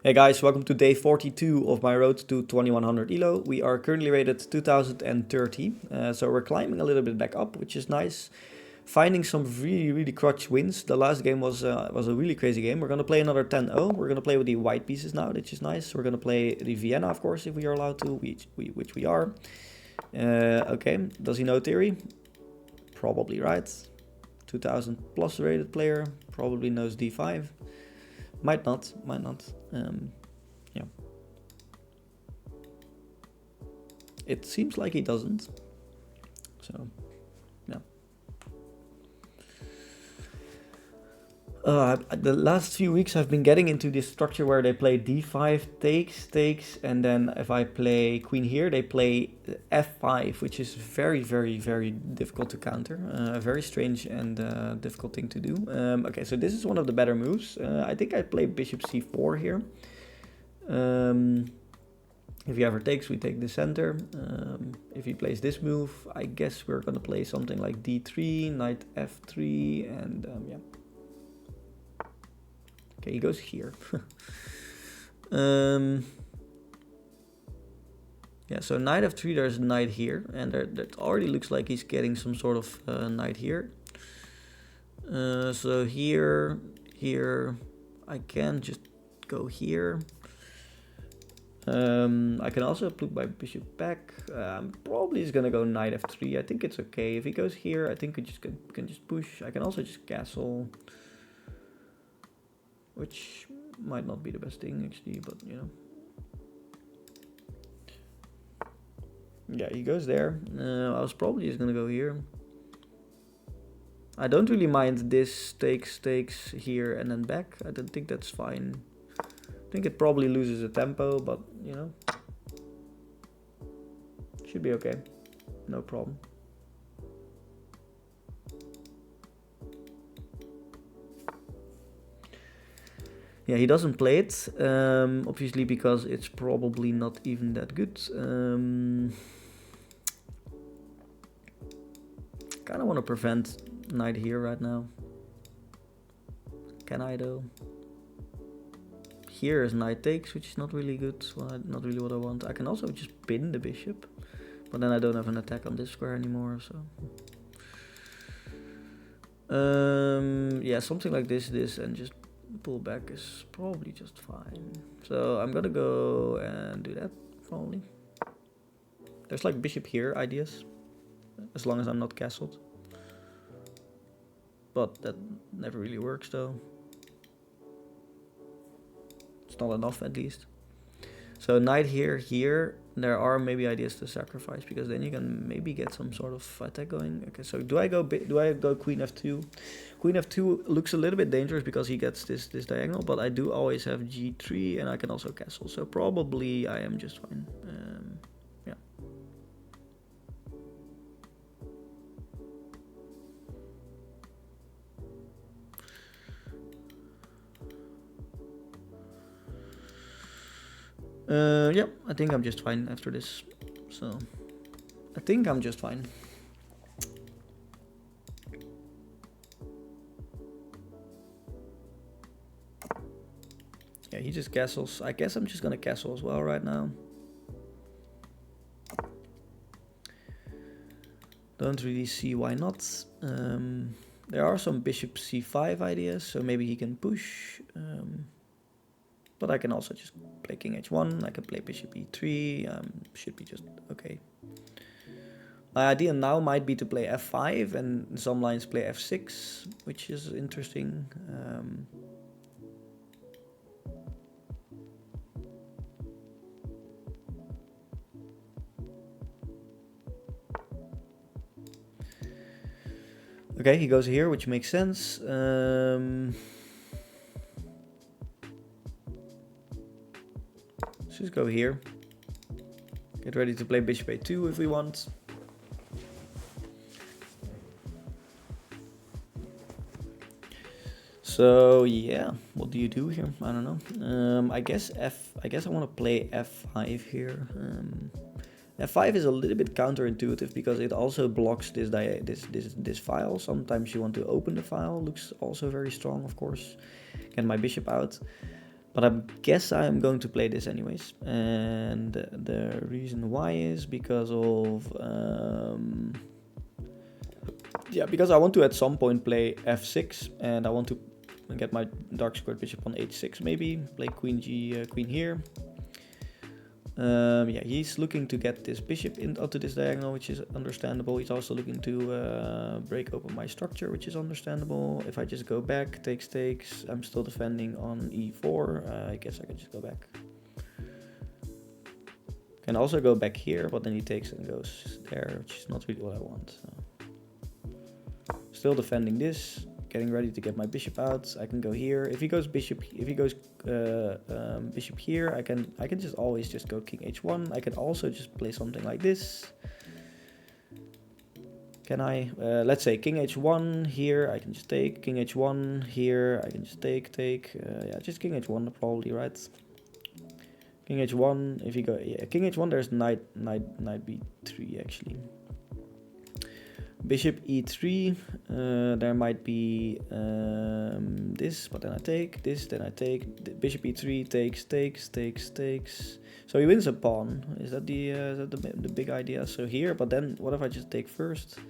Hey guys, welcome to day 42 of my road to 2100 Elo. We are currently rated 2030, so we're climbing a little bit back up, which is nice. Finding some really clutch wins. The last game was a really crazy game. We're gonna play another 10-0. We're gonna play with the white pieces now, which is nice. We're gonna play the Vienna, of course, if we are allowed to, which we are. Okay, does he know theory? Probably right. 2000 plus rated player, probably knows d5. Might not. Yeah. It seems like he doesn't. So, yeah. The last few weeks I've been getting into this structure where they play d5, takes, and then if I play queen here, they play f5, which is very difficult to counter. Very strange and difficult thing to do. Okay, so this is one of the better moves. I think I play bishop c4 here. If he ever takes, we take the center. If he plays this move, I guess we're gonna play something like d3, knight f3, and yeah. Okay, he goes here. Yeah, so knight f3, there's a knight here, and that already looks like he's getting some sort of knight here. So here, I can just go here. I can also put my bishop back. Probably is gonna go knight f3. I think it's okay. If he goes here, I think we just can just push. I can also just castle, which might not be the best thing actually, but you know. Yeah, he goes there. I was probably just gonna go here. I don't really mind this takes here and then back. I don't think that's fine. I think it probably loses a tempo, but you know, should be okay. No problem. Yeah, he doesn't play it, obviously because it's probably not even that good. Kind of want to prevent knight here right now. Can I though? Here is knight takes, which is not really good. Well, not really what I want. I can also just pin the bishop, but then I don't have an attack on this square anymore. So yeah, something like this, and just pull back is probably just fine. So I'm gonna go and do that probably. There's like bishop here ideas, as long as I'm not castled. But that never really works though. It's not enough at least. So knight here, there are maybe ideas to sacrifice, because then you can maybe get some sort of attack going. Okay, so do I go queen f2? Queen f2 looks a little bit dangerous because he gets this diagonal, but I do always have g3 and I can also castle, so probably I am just fine. Yeah. Yeah, I think I'm just fine after this. So, I think I'm just fine. Yeah, he just castles. I guess I'm just gonna castle as well right now. Don't really see why not. There are some bishop c5 ideas, so maybe he can push. But I can also just play king h1, I can play bishop e3, should be just okay. My idea now might be to play f5 and some lines play f6, which is interesting. Okay, he goes here, which makes sense. Let's just go here. Get ready to play bishop a2 if we want. So yeah, what do you do here? I don't know. I guess I want to play f5 here. F5 is a little bit counterintuitive because it also blocks this file. Sometimes you want to open the file. Looks also very strong, of course. Get my bishop out. But I guess I'm going to play this anyways. And the reason why is because of... because I want to at some point play f6. And I want to get my dark squared bishop on h6 maybe. Play queen here. He's looking to get this bishop onto this diagonal, which is understandable. He's also looking to break open my structure, which is understandable. If I just go back, takes, I'm still defending on e4. I guess I can just go back. Can also go back here, but then he takes and goes there, which is not really what I want. So. Still defending this. Getting ready to get my bishop out. I can go here. If he goes bishop here, I can just always just go king h1. I can also just play something like this. Can I? Let's say king h1 here. I can just take king h1 here. I can just take. Just king h1 probably, right? King h1. If you go king h1, there's knight b3 actually. Bishop e3, there might be this, but then I take this, then I take. Bishop e3 takes. So he wins a pawn. Is that the big idea? So here, but then what if I just take first?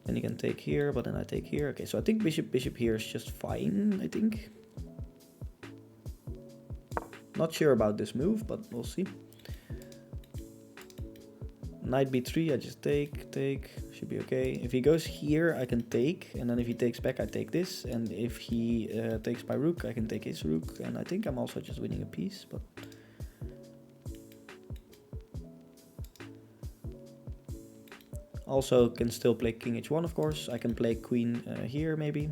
Then he can take here, but then I take here. Okay, so I think bishop here is just fine. I think. Not sure about this move, but we'll see. Knight b3, I just take, should be okay. If he goes here, I can take, and then if he takes back, I take this, and if he takes my rook, I can take his rook, and I think I'm also just winning a piece, but... Also can still play king h1, of course. I can play queen here, maybe.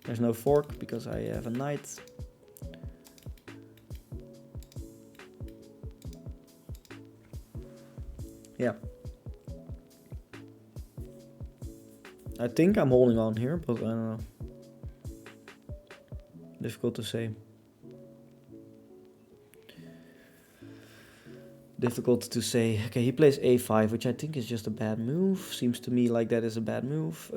There's no fork, because I have a knight. Yeah. I think I'm holding on here, but I don't know. Difficult to say. Okay, he plays a5, which I think is just a bad move. Seems to me like that is a bad move.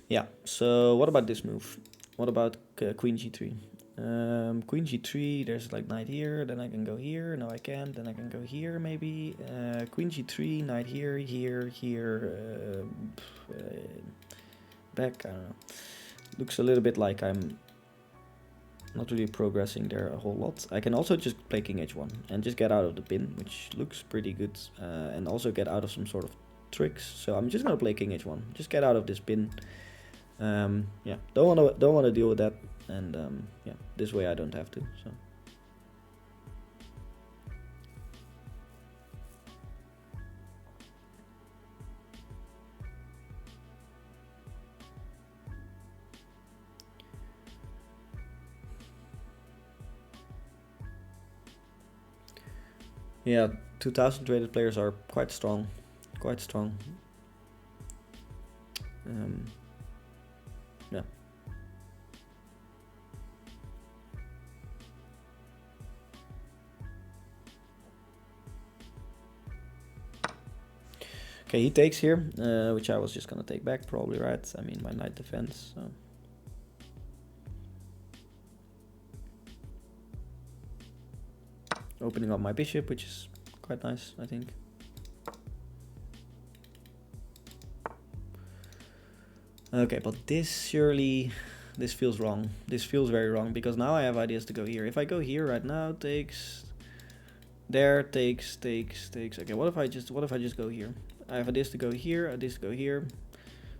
Yeah, so what about this move? What about queen g3? Queen g3, there's like knight here, then I can go here. No, I can't. Then I can go here maybe. Queen g3, knight here, back. I don't know. Looks a little bit like I'm not really progressing there a whole lot. I can also just play king h1 and just get out of the pin, which looks pretty good, and also get out of some sort of tricks. So I'm just gonna play king h1. Just get out of this pin. Yeah, don't wanna deal with that, and yeah, this way I don't have to. So. Yeah, 2000 rated players are quite strong, yeah. Okay, he takes here, which I was just gonna take back probably, right? I mean, my knight defense. So. Opening up my bishop, which is quite nice, I think. Okay, but this feels wrong. This feels very wrong, because now I have ideas to go here. If I go here right now, takes, there, takes. Okay, what if I just go here? I have ideas to go here, ideas to go here.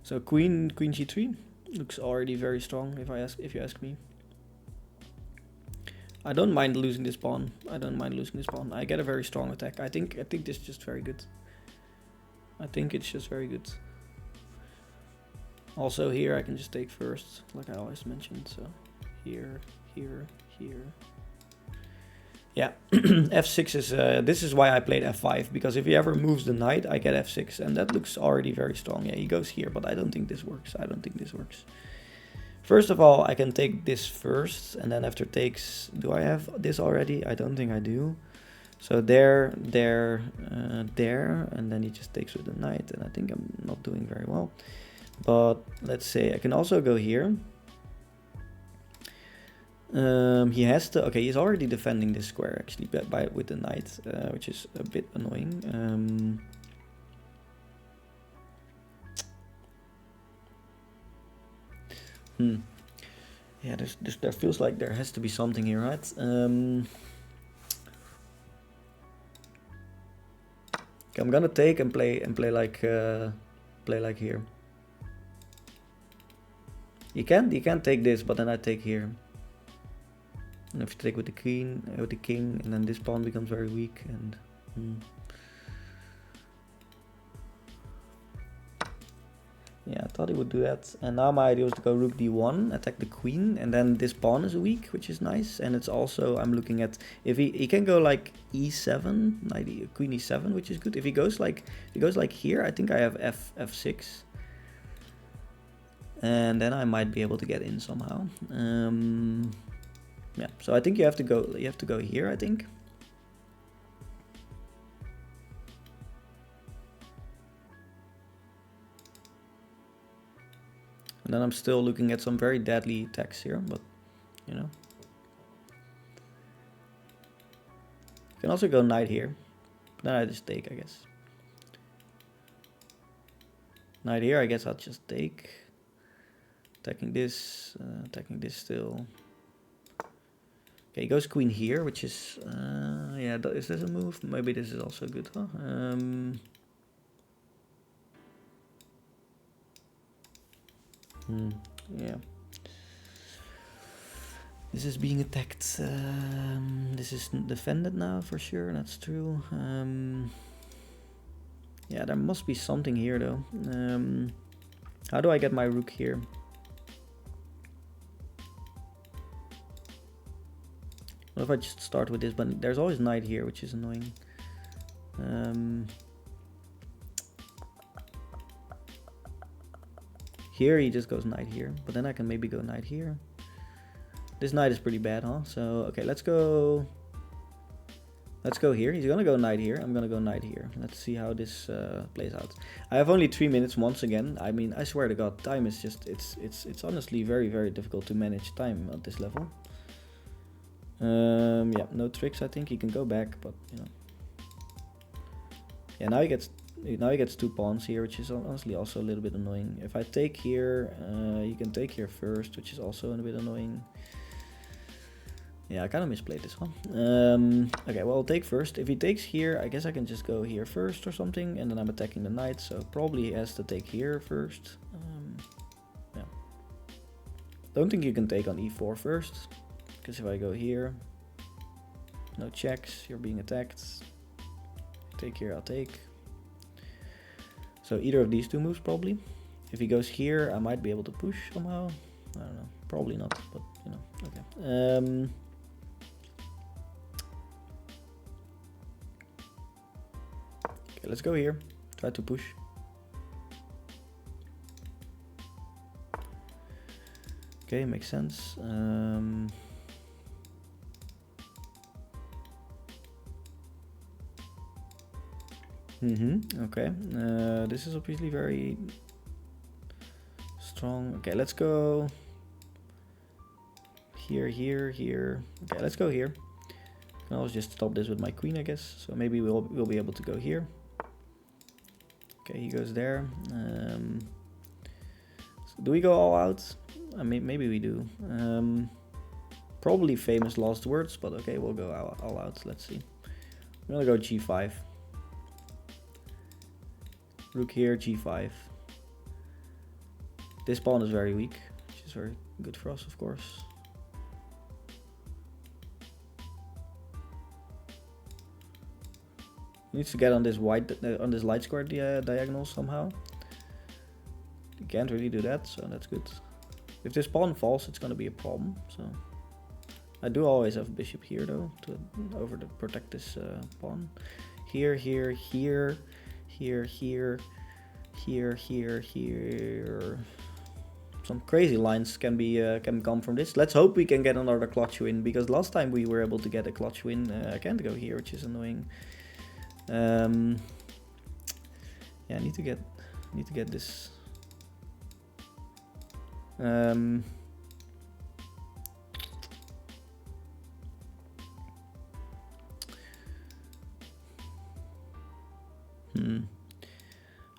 So queen g3 looks already very strong, if you ask me. I don't mind losing this pawn. I get a very strong attack. I think this is just very good. I think it's just very good. Also here I can just take first, like I always mentioned. So here. Yeah, f6 is, this is why I played f5, because if he ever moves the knight, I get f6, and that looks already very strong. Yeah, he goes here, but I don't think this works. First of all, I can take this first, and then after takes, do I have this already? I don't think I do. So there, and then he just takes with the knight, and I think I'm not doing very well. But let's say I can also go here. He has to. Okay, he's already defending this square actually with the knight, which is a bit annoying. Yeah, there feels like there has to be something here, right? Okay, I'm gonna take and play like here. You can't take this, but then I take here. And if you take with the queen, with the king, and then this pawn becomes very weak. And yeah, I thought he would do that. And now my idea was to go rook d1, attack the queen, and then this pawn is weak, which is nice. And it's also, I'm looking at, if he can go like e7, queen e7, which is good. If he goes like here, I think I have f6. And then I might be able to get in somehow. Yeah, so I think you have to go here, I think. And then I'm still looking at some very deadly attacks here, but you know. You can also go knight here. Then I just take, I guess. Knight here, I guess I'll just take. Attacking this still. Okay, he goes queen here, which is, yeah, is this a move? Maybe this is also good, huh? Yeah. This is being attacked. This is defended now for sure, that's true. Yeah, there must be something here though. How do I get my rook here? What if I just start with this? But there's always knight here, which is annoying. Here he just goes knight here, but then I can maybe go knight here. This knight is pretty bad, huh? So okay, let's go here. He's gonna go knight here. I'm gonna go knight here. Let's see how this plays out. I have only 3 minutes once again. I mean, I swear to God, time is just it's honestly very, very difficult to manage time at this level. Yeah, no tricks. I think he can go back, but you know. Yeah, now he gets 2 pawns here, which is honestly also a little bit annoying. If I take here, you can take here first, which is also a bit annoying. Yeah, I kind of misplayed this one. Okay, well, I'll take first. If he takes here, I guess I can just go here first or something, and then I'm attacking the knight, so probably he has to take here first. Yeah. Don't think you can take on e4 first, because if I go here, no checks, you're being attacked. Take here, I'll take. So either of these 2 moves probably. If he goes here, I might be able to push somehow. I don't know, probably not, but you know, okay. Okay, let's go here. Try to push. Okay, makes sense. Okay, this is obviously very strong. Okay, let's go here, here, here. Okay, let's go here. I can always just stop this with my queen, I guess. So maybe we'll be able to go here. Okay, he goes there. So do we go all out? I mean, maybe we do. Probably famous last words, but okay, we'll go all out. Let's see. I'm gonna go g5. Rook here, g5. This pawn is very weak, which is very good for us, of course. He needs to get on this light square diagonal somehow. You can't really do that, so that's good. If this pawn falls, it's gonna be a problem. So I do always have bishop here though to protect this pawn. Here, here, here. Here, here, here, here, here. some crazy lines can come from this. Let's hope we can get another clutch win, because last time we were able to get a clutch win. I can't go here, which is annoying. Yeah, I need to get this.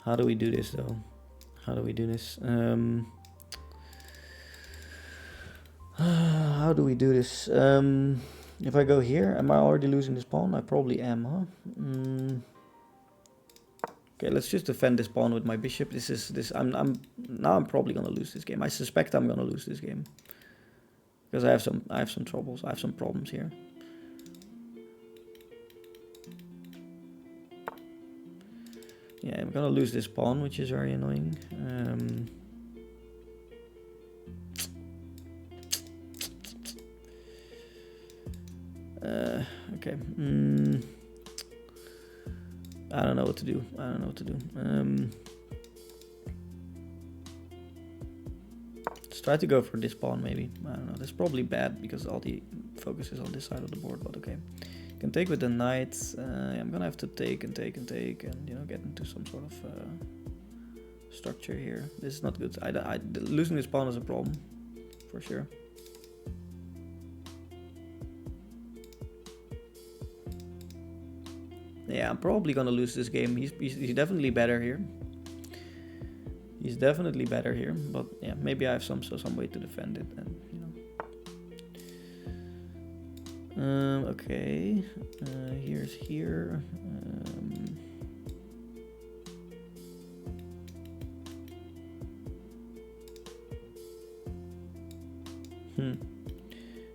How do we do this though? How do we do this? How do we do this? If I go here, am I already losing this pawn? I probably am, huh? Okay, let's just defend this pawn with my bishop. I'm probably gonna lose this game. I suspect I'm gonna lose this game because I have some troubles. I have some problems here. Yeah, I'm gonna lose this pawn, which is very annoying. Okay. I don't know what to do. Let's try to go for this pawn, maybe. I don't know. That's probably bad because all the focus is on this side of the board, but okay. You can take with the knight. I'm gonna have to take and get into some sort of structure here. This is not good. Losing this pawn is a problem, for sure. Yeah, I'm probably gonna lose this game. He's definitely better here. He's definitely better here, but yeah, maybe I have some way to defend it, and okay. Here's here.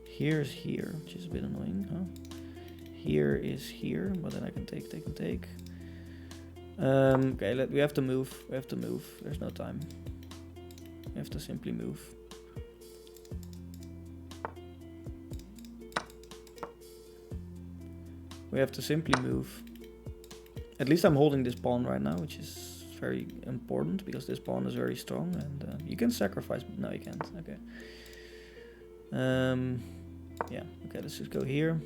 Here's here, which is a bit annoying, huh? Here is here, but then I can take. Okay, we have to move. There's no time. We have to simply move. We have to simply move. At least I'm holding this pawn right now, which is very important because this pawn is very strong, and you can sacrifice. No, you can't. Okay. Yeah. Okay, let's just go here.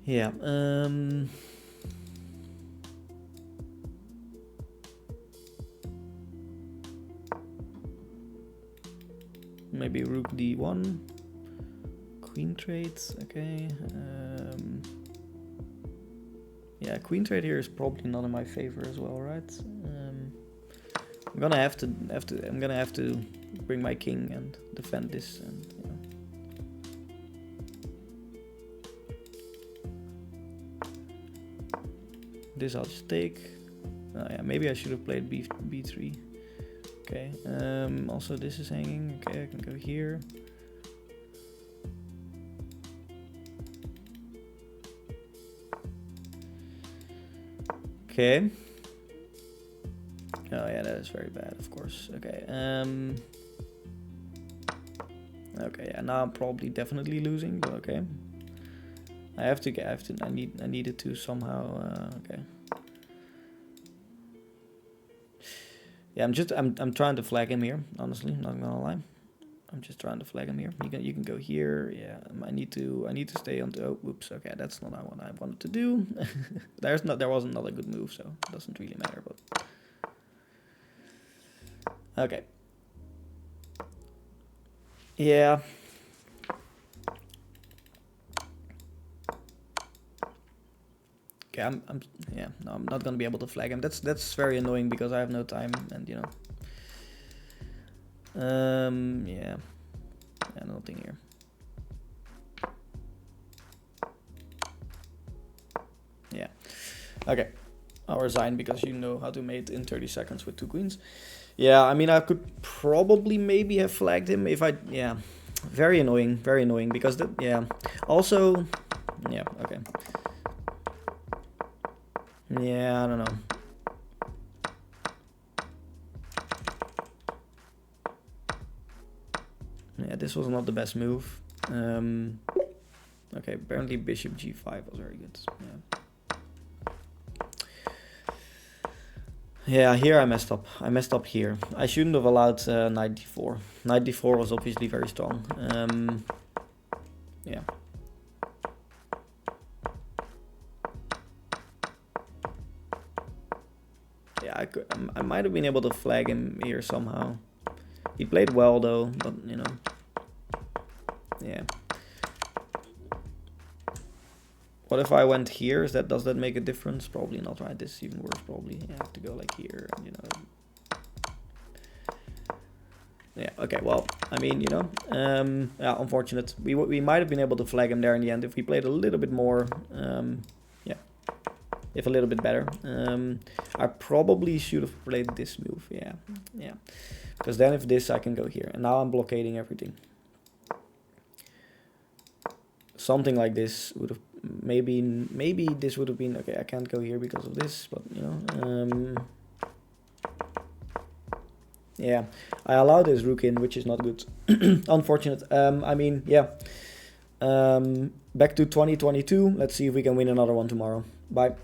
Yeah. Maybe rook d1. Queen trades. Okay. Yeah, queen trade here is probably not in my favor as well, right? I'm gonna have to bring my king and defend this, and this I'll just take. Oh yeah, maybe I should have played b3. Okay. Also this is hanging. Okay, I can go here. Okay. Oh yeah, that is very bad, of course. Okay. Okay, yeah, now I'm probably definitely losing, but okay. I needed to somehow. Okay. Yeah, I'm trying to flag him here. Honestly, not gonna lie. I'm just trying to flag him here. You can go here. Yeah, I need to stay on the. Oh, whoops. Okay, that's not what I wanted to do. There was another good move, so it doesn't really matter. But okay. Yeah. Okay, I'm not gonna be able to flag him. That's very annoying because I have no time, and yeah, nothing here. Yeah, okay, I'll resign because you know how to mate in 30 seconds with 2 queens. Yeah, I mean I could probably maybe have flagged him if I very annoying because also okay. Yeah, I don't know. Yeah, this was not the best move. Okay, apparently bishop g5 was very good. Yeah, here I messed up. I messed up here. I shouldn't have allowed knight d4. Knight d4 was obviously very strong. Yeah. Yeah, I might have been able to flag him here somehow. He played well though, but you know. Yeah. What if I went here? Does that make a difference? Probably not, right? This is even worse probably. I have to go like here, and, you know. Yeah, okay, well, I mean, you know, yeah, unfortunate. We might have been able to flag him there in the end if we played a little bit more, yeah, if a little bit better. I probably should have played this move, yeah, because then if this, I can go here, and now I'm blockading everything. Something like this would have, maybe this would have been, okay, I can't go here because of this, but, you know, yeah, I allowed this rook in, which is not good. Unfortunate. I mean, yeah. Back to 2022. Let's see if we can win another one tomorrow. Bye.